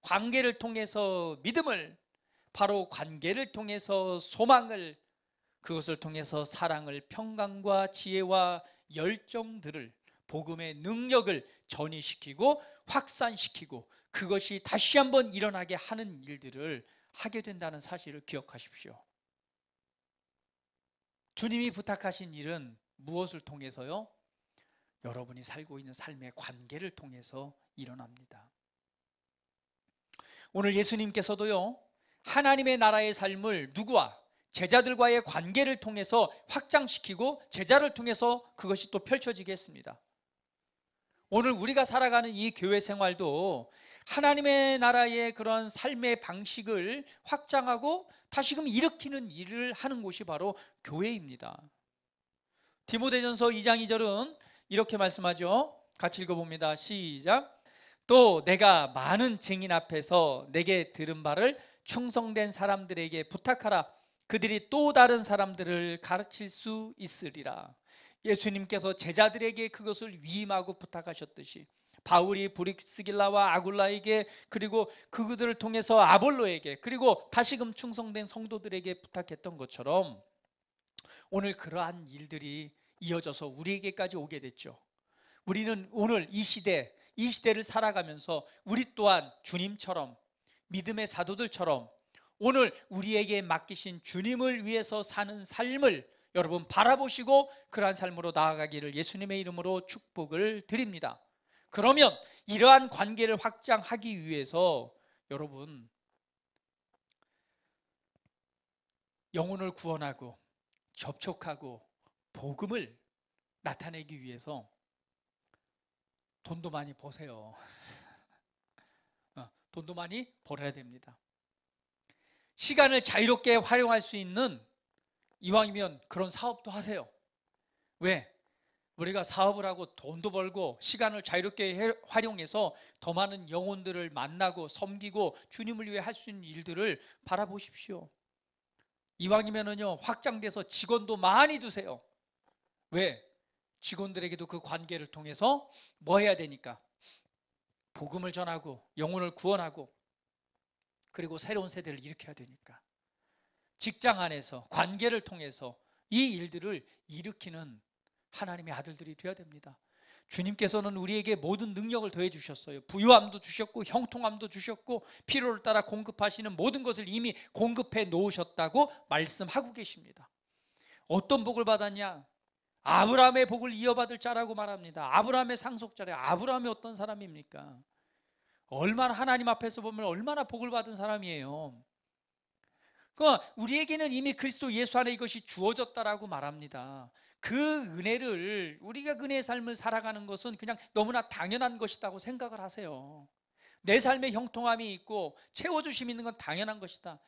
관계를 통해서 믿음을, 바로 관계를 통해서 소망을, 그것을 통해서 사랑을, 평강과 지혜와 열정들을, 복음의 능력을 전이시키고 확산시키고 그것이 다시 한번 일어나게 하는 일들을 하게 된다는 사실을 기억하십시오. 주님이 부탁하신 일은 무엇을 통해서요? 여러분이 살고 있는 삶의 관계를 통해서 일어납니다. 오늘 예수님께서도요, 하나님의 나라의 삶을 누구와? 제자들과의 관계를 통해서 확장시키고 제자를 통해서 그것이 또 펼쳐지게 했습니다. 오늘 우리가 살아가는 이 교회 생활도 하나님의 나라의 그런 삶의 방식을 확장하고 다시금 일으키는 일을 하는 곳이 바로 교회입니다. 디모데전서 2장 2절은 이렇게 말씀하죠. 같이 읽어봅니다. 시작. 또 내가 많은 증인 앞에서 내게 들은 바를 충성된 사람들에게 부탁하라. 그들이 또 다른 사람들을 가르칠 수 있으리라. 예수님께서 제자들에게 그것을 위임하고 부탁하셨듯이 바울이 브리스길라와 아굴라에게, 그리고 그들을 통해서 아볼로에게, 그리고 다시금 충성된 성도들에게 부탁했던 것처럼 오늘 그러한 일들이 이어져서 우리에게까지 오게 됐죠. 우리는 오늘 이 시대를 살아가면서 우리 또한 주님처럼, 믿음의 사도들처럼 오늘 우리에게 맡기신 주님을 위해서 사는 삶을 여러분 바라보시고 그러한 삶으로 나아가기를 예수님의 이름으로 축복을 드립니다. 그러면 이러한 관계를 확장하기 위해서 여러분 영혼을 구원하고 접촉하고 복음을 나타내기 위해서 돈도 많이 버세요. 돈도 많이 벌어야 됩니다. 시간을 자유롭게 활용할 수 있는, 이왕이면 그런 사업도 하세요. 왜? 우리가 사업을 하고 돈도 벌고 시간을 자유롭게 활용해서 더 많은 영혼들을 만나고 섬기고 주님을 위해 할 수 있는 일들을 바라보십시오. 이왕이면은요, 확장돼서 직원도 많이 두세요. 왜? 직원들에게도 그 관계를 통해서 뭐 해야 되니까? 복음을 전하고 영혼을 구원하고 그리고 새로운 세대를 일으켜야 되니까. 직장 안에서 관계를 통해서 이 일들을 일으키는 하나님의 아들들이 되어야 됩니다. 주님께서는 우리에게 모든 능력을 더해 주셨어요. 부유함도 주셨고 형통함도 주셨고 필요를 따라 공급하시는 모든 것을 이미 공급해 놓으셨다고 말씀하고 계십니다. 어떤 복을 받았냐? 아브라함의 복을 이어받을 자라고 말합니다. 아브라함의 상속자래요. 아브라함이 어떤 사람입니까? 얼마나 하나님 앞에서 보면 얼마나 복을 받은 사람이에요. 그러니까 우리에게는 이미 그리스도 예수 안에 이것이 주어졌다라고 말합니다. 그 은혜를, 우리가 은혜의 삶을 살아가는 것은 그냥 너무나 당연한 것이라고 생각을 하세요. 내 삶에 형통함이 있고 채워주심이 있는 건 당연한 것이다.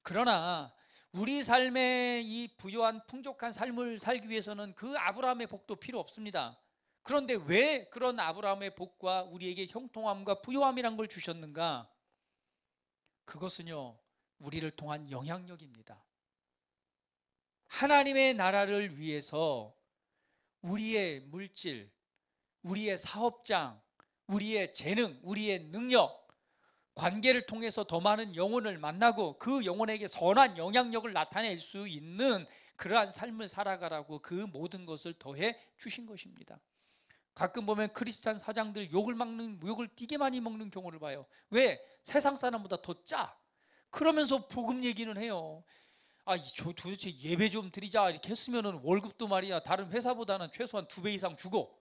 그러나 우리 삶에 이 부유한 풍족한 삶을 살기 위해서는 그 아브라함의 복도 필요 없습니다. 그런데 왜 그런 아브라함의 복과 우리에게 형통함과 부유함이란 걸 주셨는가? 그것은요, 우리를 통한 영향력입니다. 하나님의 나라를 위해서 우리의 물질, 우리의 사업장, 우리의 재능, 우리의 능력, 관계를 통해서 더 많은 영혼을 만나고 그 영혼에게 선한 영향력을 나타낼 수 있는 그러한 삶을 살아가라고 그 모든 것을 더해 주신 것입니다. 가끔 보면 크리스찬 사장들 욕을 되게 많이 먹는 경우를 봐요. 왜? 세상 사람보다 더 짜. 그러면서 복음 얘기는 해요. 도대체 예배 좀 드리자 이렇게 했으면은 월급도 말이야 다른 회사보다는 최소한 2배 이상 주고,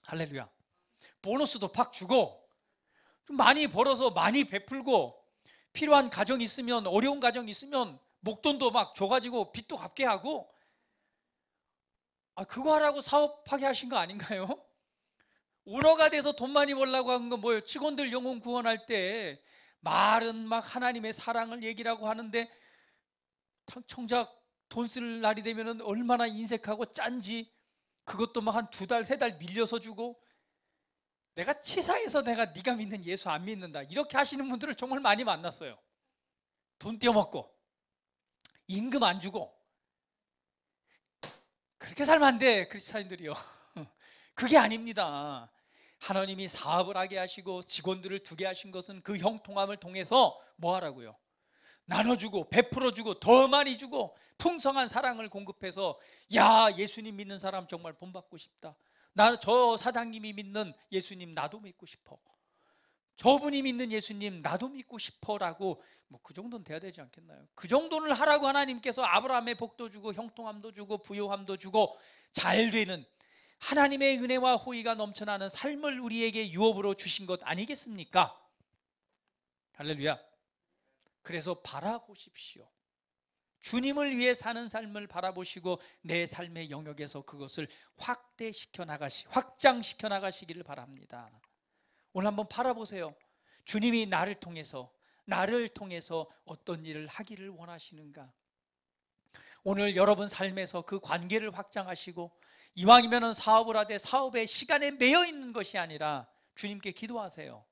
할렐루야, 보너스도 팍 주고, 좀 많이 벌어서 많이 베풀고, 필요한 가정이 있으면, 어려운 가정이 있으면 목돈도 막 줘가지고 빚도 갚게 하고, 그거 하라고 사업하게 하신 거 아닌가요? 오너가 돼서 돈 많이 벌려고 한 건 뭐예요? 직원들 영혼 구원할 때 말은 막 하나님의 사랑을 얘기라고 하는데 정작 돈 쓸 날이 되면 얼마나 인색하고 짠지, 그것도 막 한 2달, 3달 밀려서 주고, 내가 치사해서 내가 네가 믿는 예수 안 믿는다 이렇게 하시는 분들을 정말 많이 만났어요. 돈 떼어먹고 임금 안 주고. 그렇게 살면 안 돼, 크리스찬들이요. 그게 아닙니다. 하나님이 사업을 하게 하시고 직원들을 두게 하신 것은 그 형통함을 통해서 뭐 하라고요? 나눠주고 베풀어주고 더 많이 주고 풍성한 사랑을 공급해서, 야, 예수님 믿는 사람 정말 본받고 싶다. 저 사장님이 믿는 예수님 나도 믿고 싶어. 저분이 믿는 예수님 나도 믿고 싶어라고, 그 정도는 돼야 되지 않겠나요? 그 정도는 하라고 하나님께서 아브라함의 복도 주고 형통함도 주고 부요함도 주고 잘 되는 하나님의 은혜와 호의가 넘쳐나는 삶을 우리에게 유업으로 주신 것 아니겠습니까? 할렐루야. 그래서 바라보십시오. 주님을 위해 사는 삶을 바라보시고 내 삶의 영역에서 그것을 확장시켜 나가시기를 바랍니다. 오늘 한번 바라보세요. 주님이 나를 통해서 어떤 일을 하기를 원하시는가? 오늘 여러분 삶에서 그 관계를 확장하시고, 이왕이면 사업을 하되 사업의 시간에 매여 있는 것이 아니라 주님께 기도하세요.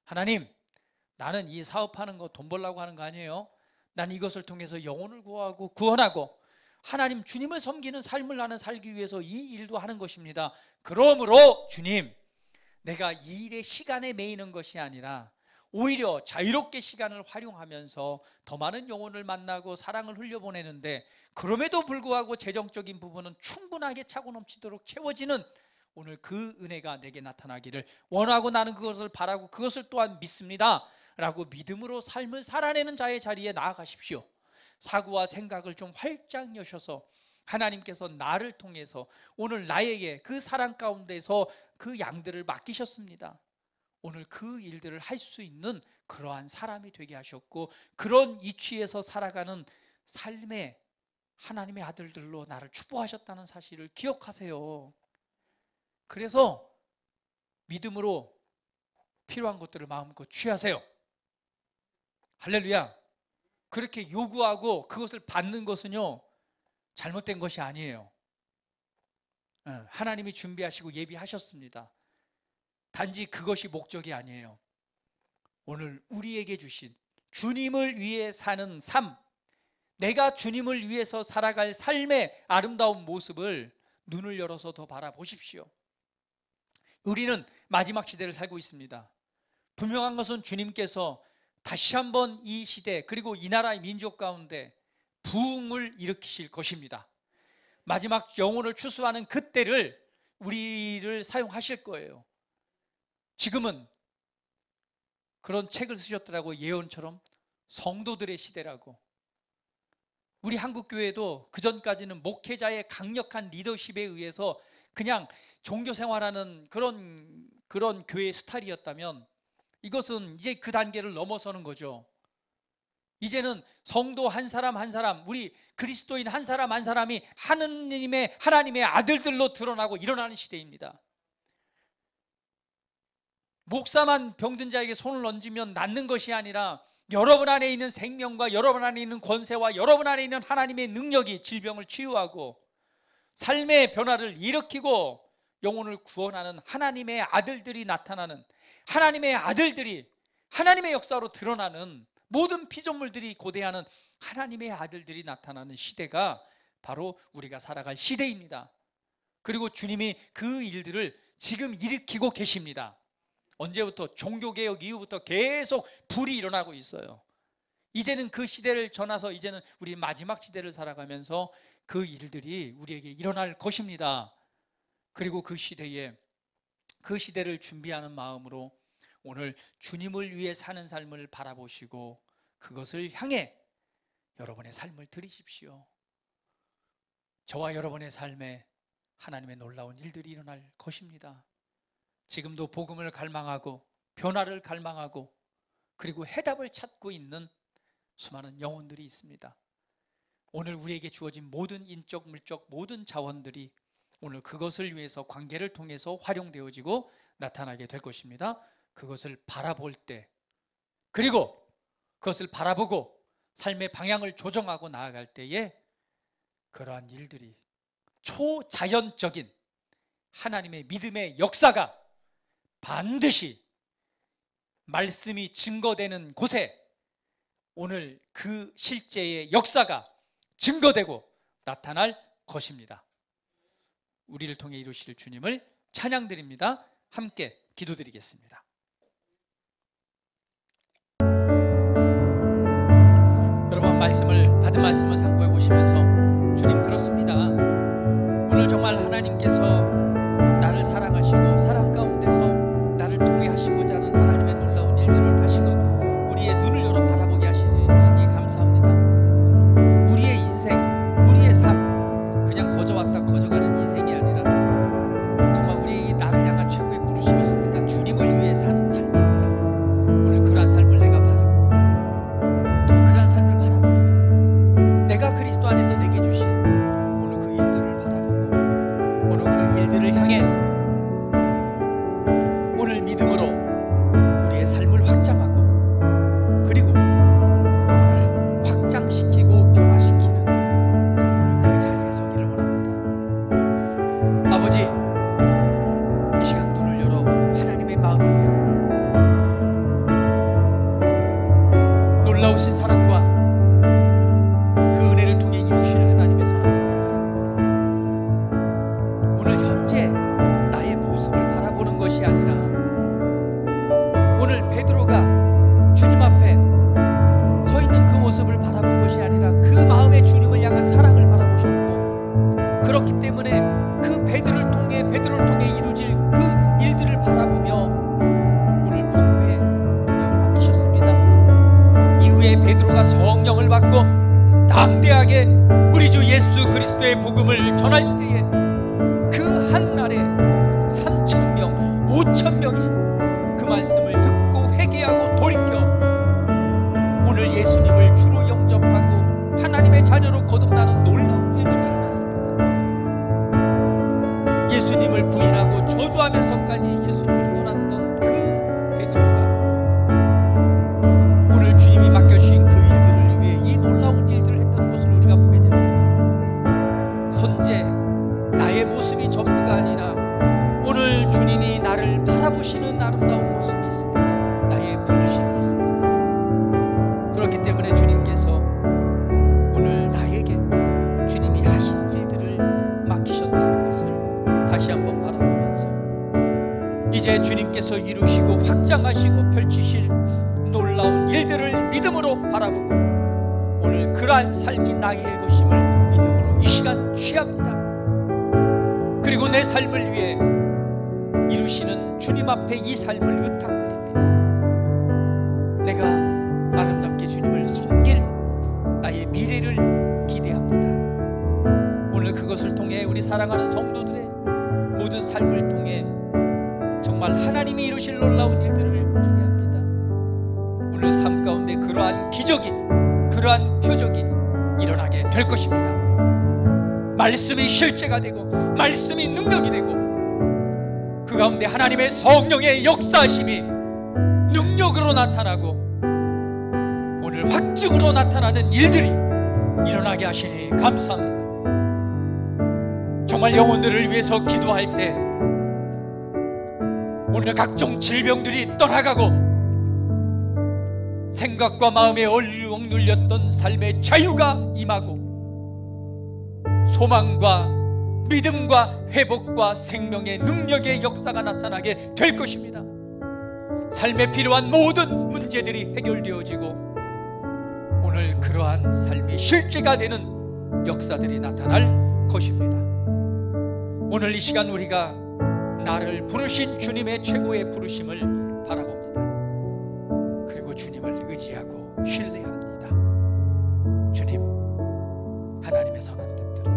하나님, 나는 이 사업하는 거 돈 벌려고 하는 거 아니에요. 난 이것을 통해서 영혼을 구원하고 하나님 주님을 섬기는 삶을 나는 살기 위해서 이 일도 하는 것입니다. 그러므로 주님, 내가 이 일에 시간에 매이는 것이 아니라 오히려 자유롭게 시간을 활용하면서 더 많은 영혼을 만나고 사랑을 흘려보내는데, 그럼에도 불구하고 재정적인 부분은 충분하게 차고 넘치도록 채워지는 오늘 그 은혜가 내게 나타나기를 원하고, 나는 그것을 바라고 그것을 또한 믿습니다 라고 믿음으로 삶을 살아내는 자의 자리에 나아가십시오. 사고와 생각을 좀 활짝 여셔서 하나님께서 나를 통해서 오늘 나에게 그 사랑 가운데서 그 양들을 맡기셨습니다. 오늘 그 일들을 할 수 있는 그러한 사람이 되게 하셨고, 그런 이치에서 살아가는 삶의 하나님의 아들들로 나를 축복하셨다는 사실을 기억하세요. 그래서 믿음으로 필요한 것들을 마음껏 취하세요. 할렐루야. 그렇게 요구하고 그것을 받는 것은요, 잘못된 것이 아니에요. 하나님이 준비하시고 예비하셨습니다. 단지 그것이 목적이 아니에요. 오늘 우리에게 주신 주님을 위해 사는 삶, 내가 주님을 위해서 살아갈 삶의 아름다운 모습을 눈을 열어서 더 바라보십시오. 우리는 마지막 시대를 살고 있습니다. 분명한 것은 주님께서 다시 한번 이 시대, 그리고 이 나라의 민족 가운데 부흥을 일으키실 것입니다. 마지막 영혼을 추수하는 그때를 우리를 사용하실 거예요. 지금은 그런 책을 쓰셨더라고, 예언처럼 성도들의 시대라고. 우리 한국교회도 그전까지는 목회자의 강력한 리더십에 의해서 그냥 종교 생활하는 그런 교회 스타일이었다면, 이것은 이제 그 단계를 넘어서는 거죠. 이제는 성도 한 사람 한 사람, 우리 그리스도인 한 사람 한 사람이 하나님의 아들들로 드러나고 일어나는 시대입니다. 목사만 병든 자에게 손을 얹으면 낫는 것이 아니라, 여러분 안에 있는 생명과 여러분 안에 있는 권세와 여러분 안에 있는 하나님의 능력이 질병을 치유하고 삶의 변화를 일으키고 영혼을 구원하는 하나님의 아들들이 나타나는, 하나님의 아들들이 하나님의 역사로 드러나는, 모든 피조물들이 고대하는 하나님의 아들들이 나타나는 시대가 바로 우리가 살아갈 시대입니다. 그리고 주님이 그 일들을 지금 일으키고 계십니다. 언제부터? 종교개혁 이후부터 계속 불이 일어나고 있어요. 이제는 그 시대를 전해서 이제는 우리 마지막 시대를 살아가면서 그 일들이 우리에게 일어날 것입니다. 그리고 그 시대를 준비하는 마음으로 오늘 주님을 위해 사는 삶을 바라보시고 그것을 향해 여러분의 삶을 들이십시오. 저와 여러분의 삶에 하나님의 놀라운 일들이 일어날 것입니다. 지금도 복음을 갈망하고 변화를 갈망하고 그리고 해답을 찾고 있는 수많은 영혼들이 있습니다. 오늘 우리에게 주어진 모든 인적, 물적, 모든 자원들이 오늘 그것을 위해서 관계를 통해서 활용되어지고 나타나게 될 것입니다. 그것을 바라볼 때, 그리고 그것을 바라보고 삶의 방향을 조정하고 나아갈 때에 그러한 일들이 초자연적인 하나님의 믿음의 역사가 반드시 말씀이 증거되는 곳에 오늘 그 실제의 역사가 증거되고 나타날 것입니다. 우리를 통해 이루실 주님을 찬양드립니다. 함께 기도드리겠습니다. 여러분, 받은 말씀을 상고해 보시면서, 주님, 그렇습니다. 오늘 정말 하나님께서 나를 사랑하시고 사랑 가운데서 나를 통해 하시고자 하는 하나님의 놀라운 일들을 다시금 우리의 눈을 열어 바라보게 하시니 감사합니다. 우리의 인생, 우리의 삶, 그냥 거저왔다 거저가는 인생이 아니라 정말 우리에게 나를 향한 최고의 부르심이 있습니다. 주님을 위해 사는 삶입니다. 오늘 그러한 삶을 내가 바라봅니다. 그러한 삶을 바라봅니다. 내가 그리스도 안에서 내게 주신 오늘 그 일들을 바라보고 오늘 그 일들을 향해 오늘 믿음으로 우리의 삶을 확장하고 그리고 오늘 확장시키고 변화시키는 오늘 그 자리에 서기를 원합니다. 아버지, 이 시간 눈을 열어 하나님의 마음을 바라봅니다. 놀라우신 사랑과 그 은혜를 통해 이루실 하나님의 선한 뜻을 바라봅니다. 오늘 현재 나의 모습을 바라보는 것이 아니라 성령에 이루어질 그 일들을 바라보며 오늘 복음의 능력을 맡기셨습니다. 이후에 베드로가 성령을 받고 담대하게 우리 주 예수 그리스도의 복음을 전할 때에 그 한 날에 3,000명, 5,000명이 그 말씀을 듣고 회개하고 돌이켜 오늘 예수님을 주로 영접하고 하나님의 자녀로 거듭나는 놀라운 일들이 일어났습니다. 예수님을 부인하고 저주하면서까지 예수님을 떠났던 그 베드로가 오늘 주님이 맡겨주신 그 일들을 위해 이 놀라운 일들을 했던 것을 우리가 보게 됩니다. 현재 나의 모습이 전부가 아니라 오늘 주님이 나를 바라보시는 아름다운 모습이 있습니다. 나의 부르심이 있습니다. 그렇기 때문에 주님께서 오늘 나에게 주님이 하신 일들을 맡기셨다는 것을 다시 한번 바라보면서 이제 주님께서 이루시고 확장하시고 펼치실 놀라운 일들을 믿음으로 바라보고 오늘 그러한 삶이 나의 것임을 믿음으로 이 시간 취합니다. 그리고 내 삶을 위해 이루시는 주님 앞에 이 삶을 의탁드립니다. 내가 아름답게 주님을 섬길 나의 미래를 기대합니다. 오늘 그것을 통해 우리 사랑하는 성도들의 모든 삶을 통해 정말 하나님이 이루실 놀라운 일들을 기대합니다. 오늘 삶 가운데 그러한 기적이, 그러한 표적이 일어나게 될 것입니다. 말씀이 실제가 되고 말씀이 능력이 되고 그 가운데 하나님의 성령의 역사하심이 능력으로 나타나고 오늘 확증으로 나타나는 일들이 일어나게 하시니 감사합니다. 정말 영혼들을 위해서 기도할 때 오늘 각종 질병들이 떠나가고 생각과 마음에 억눌렸던 삶의 자유가 임하고 소망과 믿음과 회복과 생명의 능력의 역사가 나타나게 될 것입니다. 삶에 필요한 모든 문제들이 해결되어지고 오늘 그러한 삶이 실제가 되는 역사들이 나타날 것입니다. 오늘 이 시간 우리가 나를 부르신 주님의 최고의 부르심을 바라봅니다. 그리고 주님을 의지하고 신뢰합니다. 주님, 하나님의 선한 뜻들을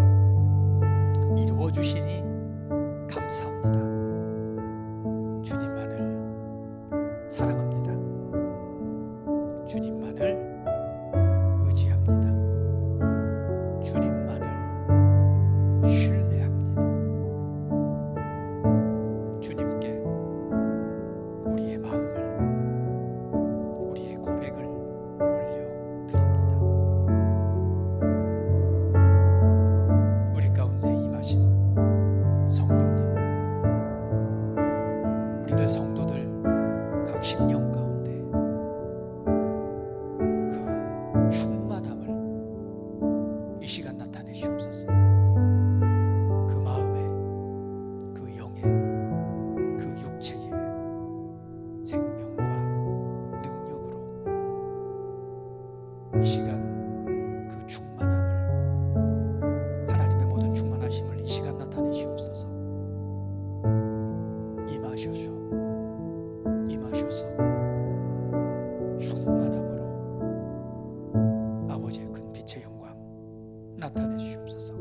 이루어 주시니 감사합니다. 주님만을 사랑합니다. 주님만을 의지합니다. 주님만을 신뢰합니다. 주님께 우리의 마음을, 우리의 고백을 올려드립니다. 우리 가운데 임하신 성령님, 우리들 성도들 각 심령 가운데 그 충만함을 이 시간 나타내 주옵소서. 그 마음에, 그 영에, 그 육체에 생명과 능력으로 이 시간 그 충만함을, 하나님의 모든 충만하심을 이 시간 나타내 주옵소서. 임하셔서 충만함으로 아버지의 큰 빛의 영광 나타내 주옵소서.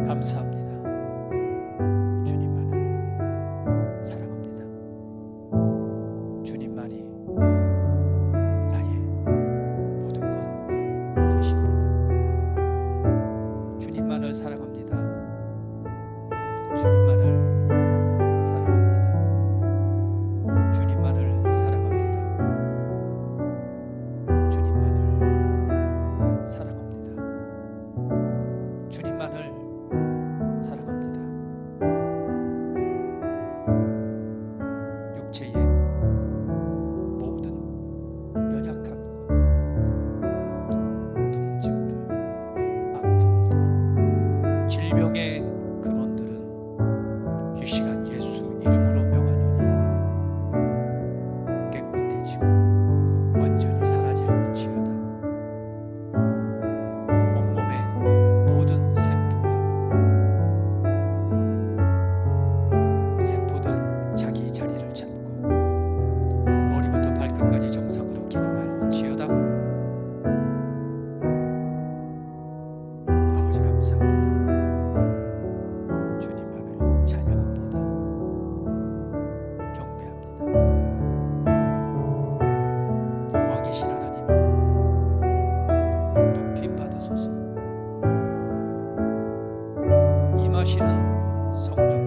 감사합니다. 주님만을 사랑합니다. 주님만이 나의 모든 것 되십니다. 주님만을 사랑합니다. 주님만을 질병의 근원들은 성령